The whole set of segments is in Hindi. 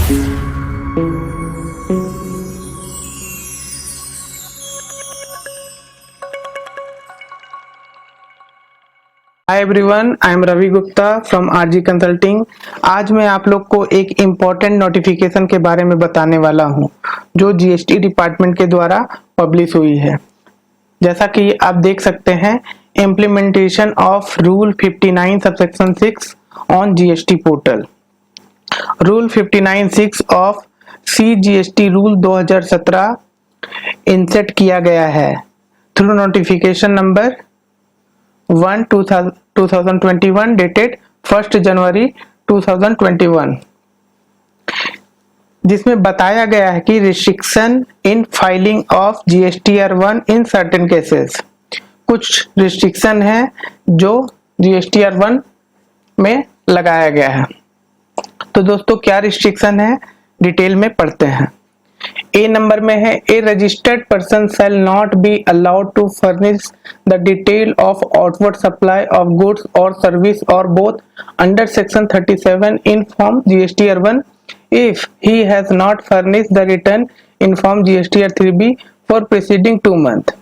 Hi everyone, I am Ravi Gupta from RG consulting. आज मैं आप लोग को एक इम्पॉर्टेंट नोटिफिकेशन के बारे में बताने वाला हूं जो जीएसटी डिपार्टमेंट के द्वारा पब्लिश हुई है। जैसा कि आप देख सकते हैं, implementation of rule 59 subsection 6 on GST portal. Rule 59(6) of CGST rule 2017 insert किया गया है थ्रू नोटिफिकेशन नंबर 1/2021 डेटेड 1 जनवरी 2021, जिसमें बताया गया है कि restriction in filing of GSTR1 in certain cases. कुछ रिस्ट्रिक्शन है जो GSTR1 में लगाया गया है। तो दोस्तों, क्या रिस्ट्रिक्शन है, डिटेल में पढ़ते हैं। ए नंबर में है, a registered person shall not be allowed to furnish the detail of outward supply of goods और सर्विस और both under section 37 in form GSTR1 if he has not furnished the return in form GSTR3B for preceding 2 months।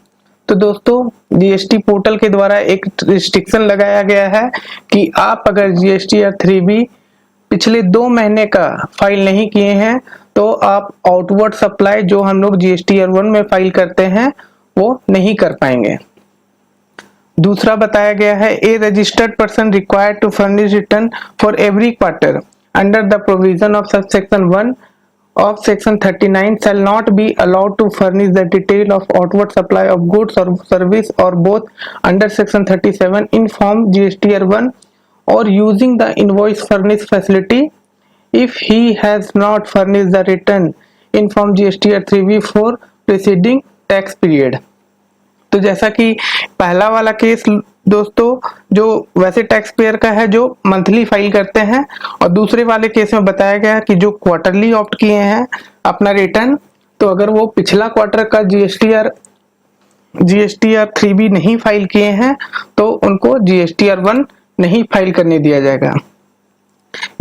तो दोस्तों, जीएसटी पोर्टल के द्वारा एक रिस्ट्रिक्शन लगाया गया है कि आप अगर GSTR3B पिछले 2 महीने का फाइल नहीं किए हैं तो आप आउटवर्ड सप्लाई जो हम लोग GSTR1 में फाइल करते हैं वो नहीं कर पाएंगे। दूसरा बताया गया है, a registered person required to furnish return for every quarter under the provision of subsection 1 of section 39 shall not be allowed to furnish the detail of outward supply of goods or service or both under section 37 in form GSTR1 or using the invoice furnish facility if he has not furnished the return in form GSTR3B for preceding tax period। तो जैसा कि पहला वाला केस दोस्तों जो वैसे टैक्स पेयर का है जो मंथली फाइल करते हैं, और दूसरे वाले केस में बताया गया कि जो क्वार्टरली ऑप्ट किए हैं अपना रिटर्न, तो अगर वो पिछला क्वार्टर का GSTR3B नहीं फाइल किए हैं तो उनको GSTR1 नहीं फाइल करने दिया जाएगा।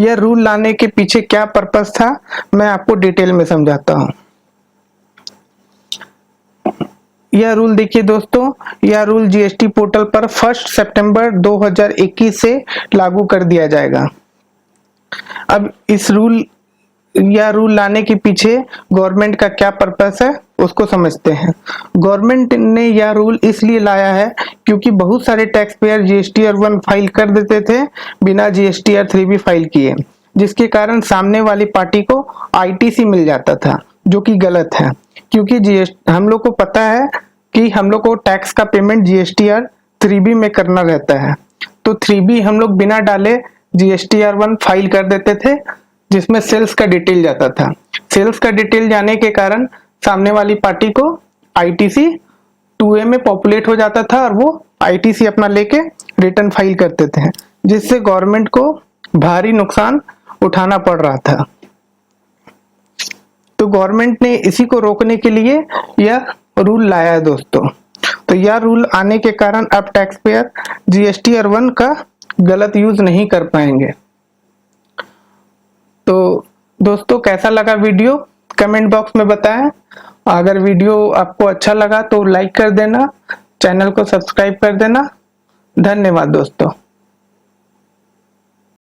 यह रूल लाने के पीछे क्या पर्पस था, मैं आपको डिटेल में समझाता हूं। यह रूल देखिए दोस्तों, यह रूल जीएसटी पोर्टल पर 1 सितंबर 2021 से लागू कर दिया जाएगा। अब यह रूल लाने के पीछे गवर्नमेंट का क्या पर्पस है उसको समझते हैं। गवर्नमेंट ने यह रूल इसलिए लाया है क्योंकि बहुत सारे टैक्स पेयर GSTR1 फाइल कर देते थे बिना GSTR3B फाइल किए, जिसके कारण सामने वाली पार्टी को ITC मिल जाता था, जो कि गलत है। क्योंकि हम लोग को पता है कि हम लोग को टैक्स का पेमेंट GSTR3B में करना रहता है, तो 3B हम लोग बिना डाले GSTR1 फाइल कर देते थे, जिसमें सेल्स का डिटेल जाता था। सेल्स का डिटेल जाने के कारण सामने वाली पार्टी को ITC 2A में पॉपुलेट हो जाता था और वो ITC अपना लेके रिटर्न फाइल करते थे, जिससे गवर्नमेंट को भारी नुकसान उठाना पड़ रहा था। तो गवर्नमेंट ने इसी को रोकने के लिए यह रूल लाया है दोस्तों। तो यह रूल आने के कारण अब टैक्स पेयर GSTR1 का गलत यूज नहीं कर पाएंगे। तो दोस्तों, कैसा लगा वीडियो कमेंट बॉक्स में बताएं। अगर वीडियो आपको अच्छा लगा तो लाइक कर देना, चैनल को सब्सक्राइब कर देना। धन्यवाद दोस्तों।